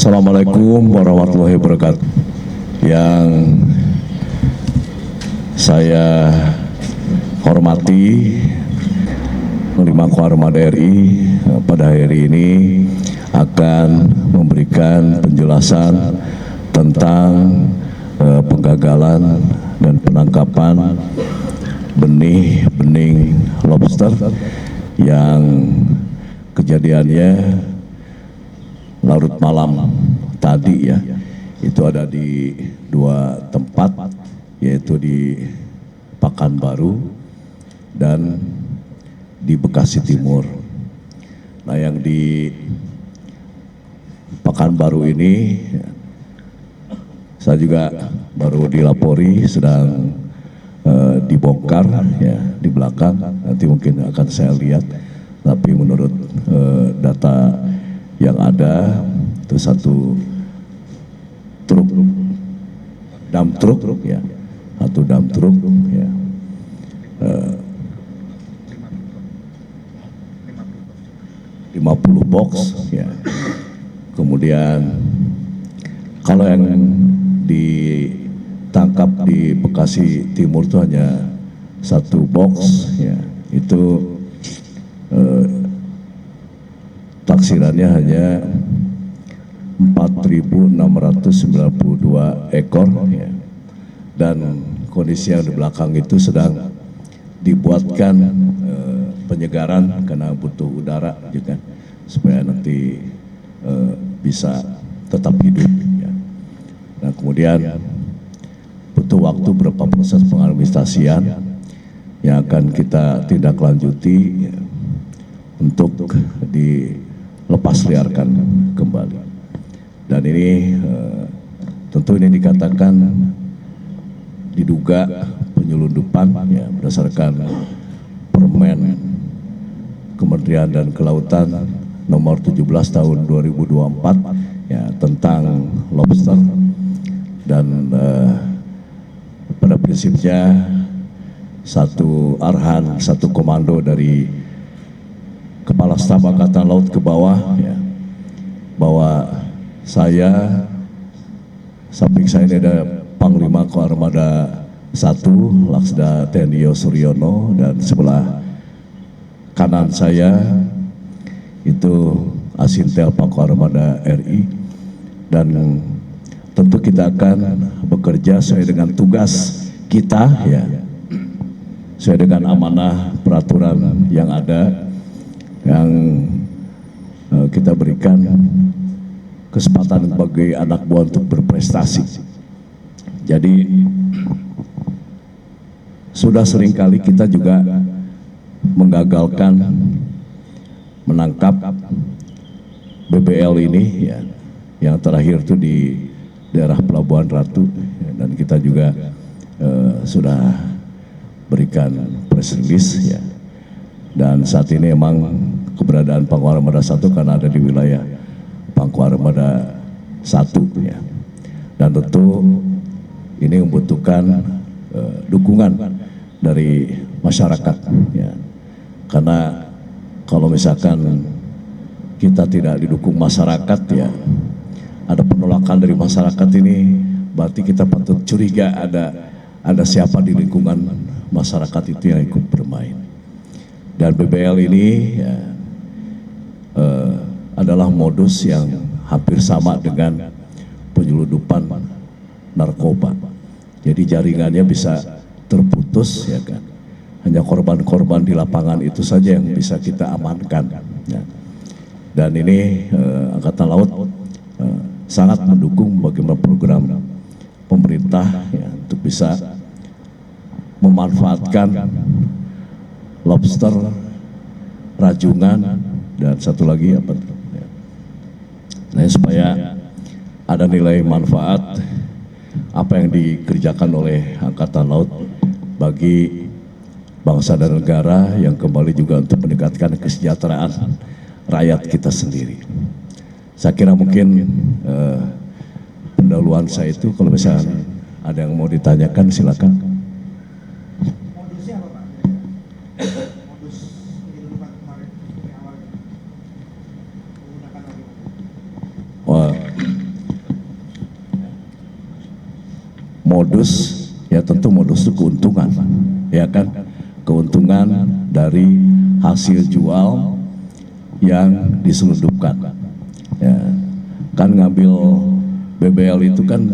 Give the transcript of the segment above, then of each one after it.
Assalamualaikum warahmatullahi wabarakatuh. Yang saya hormati, Panglima Koarmada RI pada hari ini akan memberikan penjelasan tentang penggagalan dan penangkapan benih lobster yang kejadiannya larut malam tadi ya. Itu ada di dua tempat, yaitu di Pekanbaru dan di Bekasi Timur. Nah, yang di Pekanbaru ini saya juga baru dilapori sedang dibongkar ya di belakang. Nanti mungkin akan saya lihat, tapi menurut data yang ada itu satu truk, dump truk ya, satu dump truk ya, 50 box ya. Kemudian kalau yang ditangkap di Bekasi Timur itu hanya satu box ya, itu taksirannya hanya 4.692 ekor ya. Dan kondisi yang di belakang itu sedang dibuatkan penyegaran karena butuh udara juga supaya nanti bisa tetap hidup ya. Nah, kemudian butuh waktu beberapa proses pengadministrasian yang akan kita tindak lanjuti ya, untuk dilepas liarkan kembali. Dan ini tentu ini dikatakan diduga penyelundupan ya, berdasarkan Permen Kementerian dan Kelautan nomor 17 tahun 2024 ya, tentang lobster. Dan pada prinsipnya satu arahan, satu komando dari Kepala Staf Angkatan Laut ke bawah ya, bahwa saya, samping saya ini ada Panglima Koarmada 1 Laksda TNI Suryono, dan sebelah kanan saya itu Asintel Koarmada RI. Dan tentu kita akan bekerja sesuai dengan tugas kita ya, sesuai dengan amanah peraturan yang ada, yang kita berikan kesempatan bagi anak buah untuk berprestasi. Jadi sudah seringkali kita juga menggagalkan menangkap BBL ini ya, yang terakhir itu di daerah Pelabuhan Ratu ya, dan kita juga sudah berikan press release ya. Dan saat ini memang keberadaan Pangku Armada 1 karena ada di wilayah Pangku Armada 1 ya. Dan tentu ini membutuhkan dukungan dari masyarakat ya. Karena kalau misalkan kita tidak didukung masyarakat ya, ada penolakan dari masyarakat, ini berarti kita patut curiga ada siapa di lingkungan masyarakat itu yang ikut bermain. Dan BBL ini ya, adalah modus yang hampir sama dengan penyelundupan narkoba. Jadi jaringannya bisa terputus ya kan. Hanya korban-korban di lapangan itu saja yang bisa kita amankan. Ya. Dan ini Angkatan Laut sangat mendukung bagaimana program pemerintah ya, untuk bisa memanfaatkan lobster, rajungan, dan satu lagi apa? Nah, supaya ada nilai manfaat apa yang dikerjakan oleh Angkatan Laut bagi bangsa dan negara, yang kembali juga untuk meningkatkan kesejahteraan rakyat kita sendiri. Saya kira mungkin pendahuluan saya itu, kalau misalnya ada yang mau ditanyakan silakan. Modusnya apa Pak? Modus penyelundupan kemarin awalnya menggunakan narkoba. Wah, modus, ya tentu modus itu keuntungan, ya kan, keuntungan dari hasil jual yang diselundupkan, ya kan. Ngambil BBL itu kan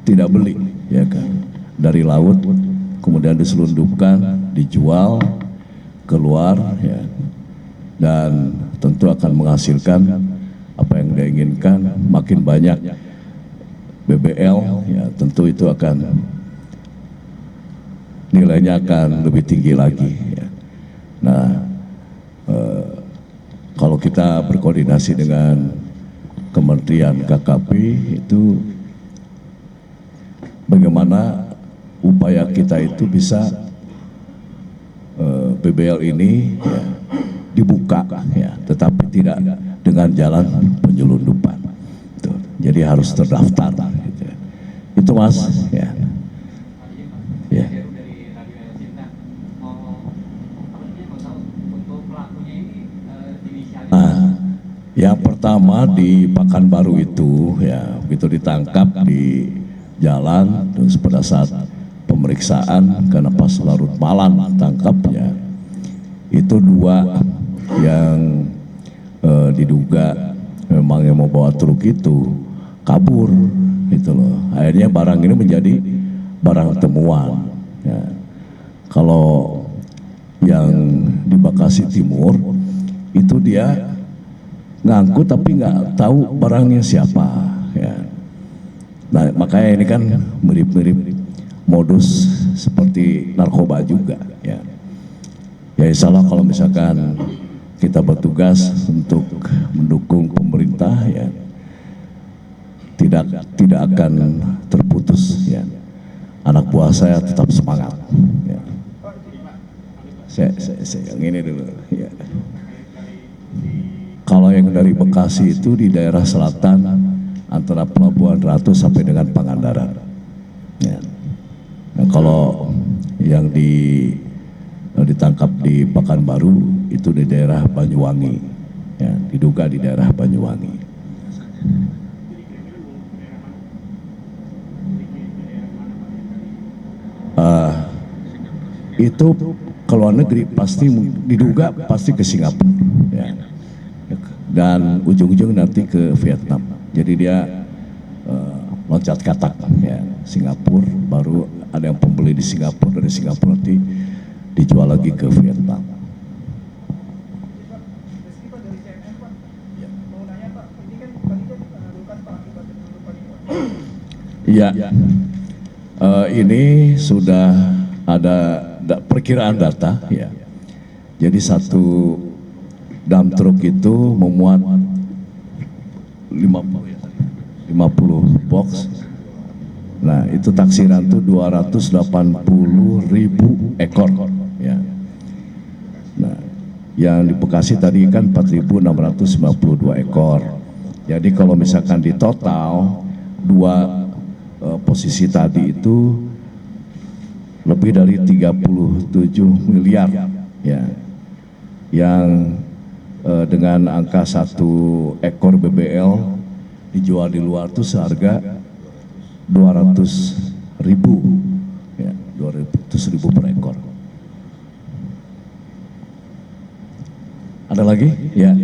tidak beli, ya kan, dari laut kemudian diselundupkan, dijual keluar, ya, dan tentu akan menghasilkan apa yang dia inginkan. Makin banyak BBL, ya tentu itu akan nilainya akan lebih tinggi lagi, ya. Nah, kalau kita berkoordinasi dengan Kementerian KKP itu bagaimana upaya kita itu bisa BBL ini, ya, dibuka, ya, tetapi tidak dengan jalan penyelundupan. Tuh, jadi harus terdaftar. Gitu. Itu Mas, ya. Ya. Nah, yang pertama di Pekanbaru itu, ya, begitu ditangkap di jalan, terus pada saat pemeriksaan karena pas larut malam tangkapnya, itu dua yang diduga memang yang mau bawa truk itu kabur, gitu loh. Akhirnya barang ini menjadi barang temuan. Ya. Kalau yang di Bekasi Timur itu dia ngangkut tapi nggak tahu barangnya siapa, ya. Nah, makanya ini kan mirip-mirip modus seperti narkoba juga, ya. Ya insya Allah kalau misalkan kita bertugas untuk mendukung pemerintah, ya, tidak akan terputus, ya. Anak buah saya tetap semangat, ya. Saya yang ini dulu, ya. Kalau yang dari Bekasi itu di daerah selatan antara Pelabuhan Ratu sampai dengan Pangandaran, ya. Nah, kalau yang ditangkap di Pekanbaru itu di daerah Banyuwangi, ya, diduga di daerah Banyuwangi. Itu ke luar negeri pasti diduga pasti ke Singapura, ya. Dan ujung-ujung nanti ke Vietnam. Jadi dia loncat katak, ya, Singapura, baru ada yang pembeli di Singapura, dari Singapura nanti dijual lagi ke Vietnam. Iya, ini sudah ada perkiraan data, ya. Jadi satu dump truck itu memuat 50 box. Nah, itu taksiran itu 280.000 ekor, ya. Nah, yang di Bekasi tadi kan 4.692 ekor. Jadi kalau misalkan di total dua posisi tadi itu lebih dari 37 miliar, ya, yang dengan angka satu ekor BBL dijual di luar itu seharga 200.000, ya, 200.000 per ekor. Ada lagi? Ya.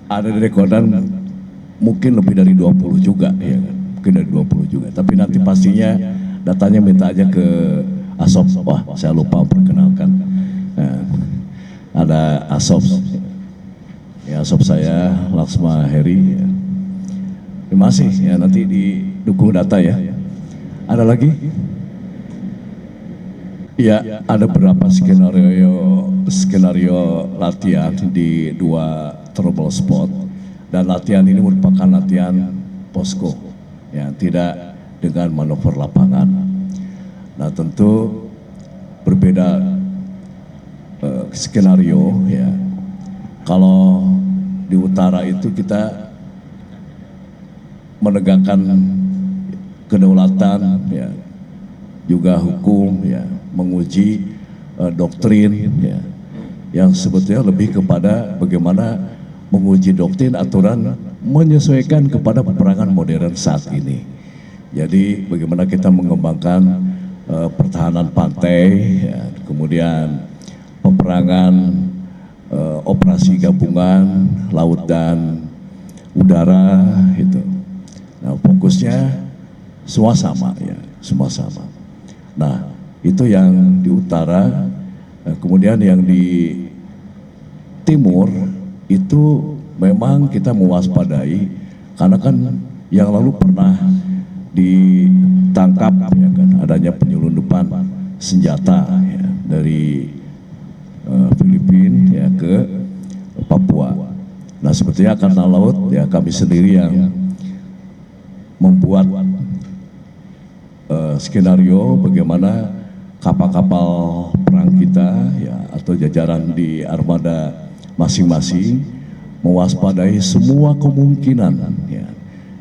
Ada di rekordan mungkin lebih dari 20 juga, ya, mungkin dari 20 juga. Tapi nanti pastinya datanya minta aja ke Asop. Wah, saya lupa perkenalkan. Nah, ada Asop, ya, Asop saya Laksma Heri. Ya. Terima kasih, ya, nanti didukung data, ya. Ada lagi? Ya, ada beberapa skenario latihan di dua trouble spot, dan latihan ini merupakan latihan posko, ya, tidak dengan manuver lapangan. Nah, tentu berbeda skenario, ya. Kalau di utara itu kita menegakkan kedaulatan, ya, juga hukum, ya, menguji doktrin, ya. yang sebetulnya lebih kepada bagaimana menguji doktrin aturan menyesuaikan kepada peperangan modern saat ini. Jadi bagaimana kita mengembangkan pertahanan pantai, ya, kemudian peperangan operasi gabungan laut dan udara itu. Nah, fokusnya semua sama ya, semua sama. Nah, itu yang di utara, kemudian yang di timur itu memang kita mewaspadai karena kan yang lalu pernah ditangkap ya kan adanya penyelundupan senjata ya, dari Filipina ya ke Papua. Nah, sebetulnya Angkatan Laut ya kami sendiri yang membuat skenario bagaimana kapal-kapal perang kita ya atau jajaran di armada masing-masing mewaspadai semua kemungkinan ya,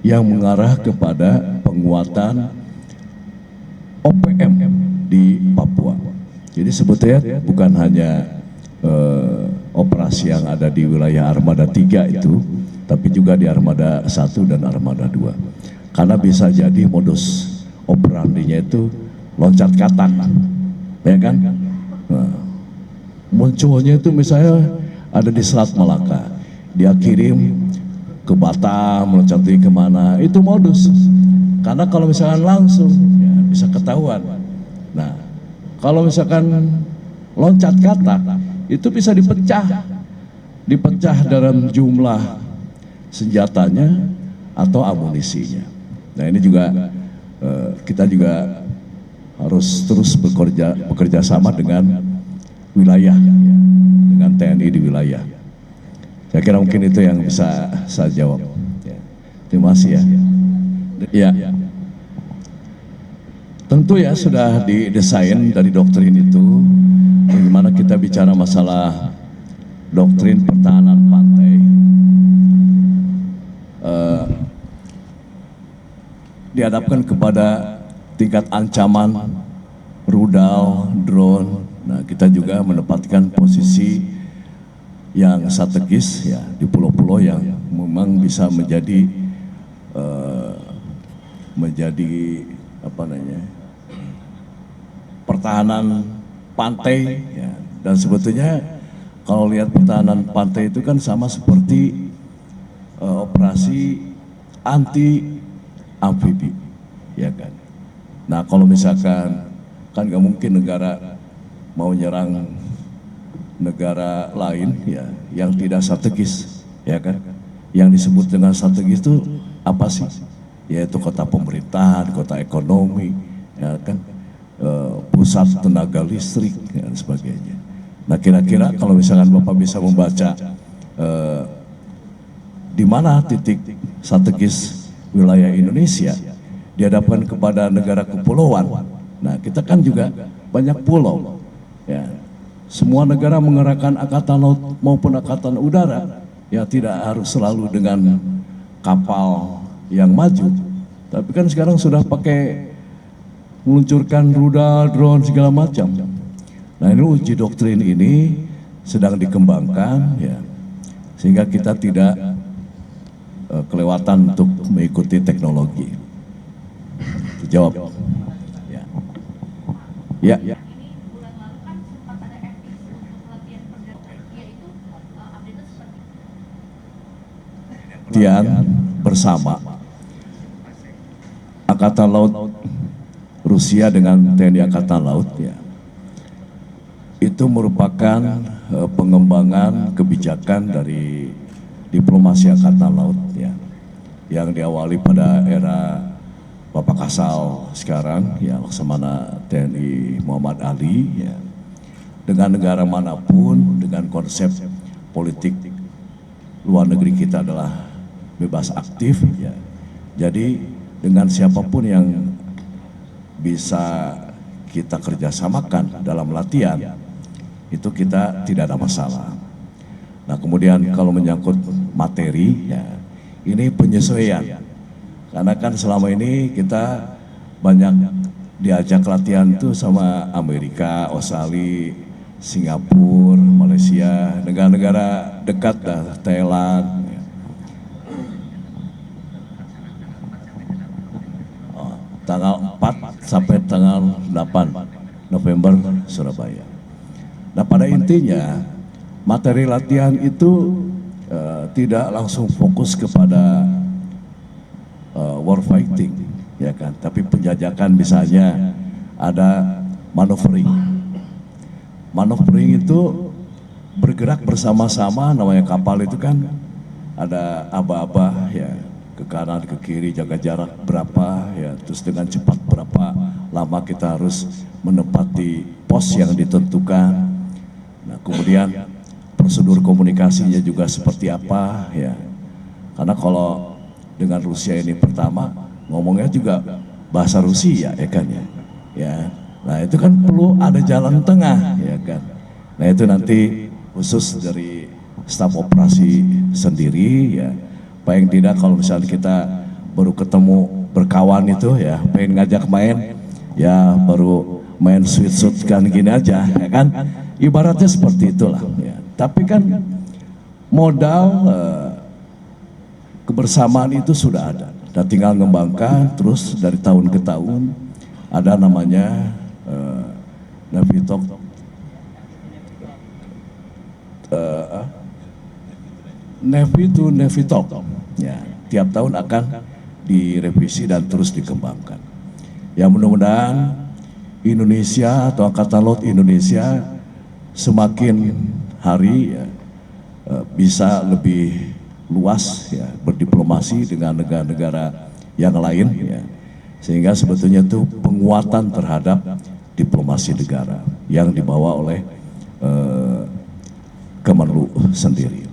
yang mengarah kepada penguatan OPM di Papua. Jadi sebetulnya bukan hanya operasi yang ada di wilayah Armada 3 itu, tapi juga di Armada 1 dan Armada 2. Karena bisa jadi modus operandinya itu loncat katak, ya kan? Nah, munculnya itu misalnya ada di Selat Malaka, dia kirim ke Batam, loncat kemana, itu modus. Karena kalau misalkan langsung, ya bisa ketahuan. Nah, kalau misalkan loncat katak, itu bisa dipecah dalam jumlah senjatanya atau amunisinya. Nah, ini juga kita juga harus terus bekerja sama dengan wilayah, ya, dengan TNI di wilayah. Saya kira mungkin itu yang bisa saya jawab. Ya. Terima kasih ya. Ya, tentu ya sudah didesain dari doktrin itu. Bagaimana kita bicara masalah doktrin pertahanan pantai, dihadapkan kepada tingkat ancaman rudal, drone. Nah, kita juga menempatkan posisi yang strategis ya di pulau-pulau yang memang bisa menjadi pertahanan pantai ya. Dan sebetulnya kalau lihat pertahanan pantai itu kan sama seperti operasi anti amfibi, ya kan. Nah, kalau misalkan kan nggak mungkin negara mau nyerang negara lain ya yang tidak strategis, ya kan. Yang disebut dengan strategis itu apa sih? Yaitu kota pemerintahan, kota ekonomi, ya kan, pusat tenaga listrik dan sebagainya. Nah, kira-kira kalau misalkan Bapak bisa membaca di mana titik strategis wilayah Indonesia dihadapkan kepada negara kepulauan. Nah, kita kan juga banyak pulau. Ya, semua negara mengerahkan angkatan laut maupun angkatan udara. Ya, tidak harus selalu dengan kapal yang maju. Tapi kan sekarang sudah pakai meluncurkan rudal, drone segala macam. Nah, ini uji doktrin ini sedang dikembangkan, ya, sehingga kita tidak kelewatan untuk mengikuti teknologi. Jawab. Ya. Ya. Latihan bersama Angkatan Laut Rusia dengan TNI Angkatan Laut ya. Itu merupakan pengembangan kebijakan dari diplomasi Angkatan Laut ya, yang diawali pada era Bapak Kasal sekarang ya, Laksamana TNI Muhammad Ali ya, dengan negara manapun dengan konsep politik luar negeri kita adalah bebas aktif ya. Jadi dengan siapapun yang bisa kita kerjasamakan dalam latihan itu kita tidak ada masalah. Nah, kemudian kalau menyangkut materi ya, ini penyesuaian. Karena kan selama ini kita banyak diajak latihan tuh sama Amerika, Australia, Singapura, Malaysia, negara-negara dekat dah, Thailand. Ya. Tanggal 4 sampai tanggal 8 November Surabaya. Nah, pada intinya materi latihan itu tidak langsung fokus kepada war fighting, ya kan? Tapi penjajakan misalnya ada maneuvering. Maneuvering itu bergerak bersama-sama, namanya kapal itu kan ada aba-aba ya, ke kanan ke kiri, jaga jarak berapa ya, terus dengan cepat berapa lama kita harus menempati pos yang ditentukan. Nah, kemudian prosedur komunikasinya juga seperti apa ya, karena kalau dengan Rusia ini pertama ngomongnya juga bahasa Rusia ya kan ya. Nah, itu kan perlu ada jalan tengah ya kan. Nah, itu nanti khusus dari staf operasi sendiri ya. Paling tidak kalau misalnya kita baru ketemu berkawan itu ya, pengen ngajak main ya, baru main sweet kan gini aja ya kan. Ibaratnya seperti itulah ya. Tapi kan modal kebersamaan itu sudah ada. Dan tinggal ngembangkan terus dari tahun ke tahun. Ada namanya Navitok Navy to Navitok ya, tiap tahun akan direvisi dan terus dikembangkan. Ya, mudah-mudahan Indonesia atau Angkatan Laut Indonesia semakin hari ya, bisa lebih luas ya, berdiplomasi dengan negara-negara yang lain ya, sehingga sebetulnya itu penguatan terhadap diplomasi negara yang dibawa oleh Kemenlu sendiri.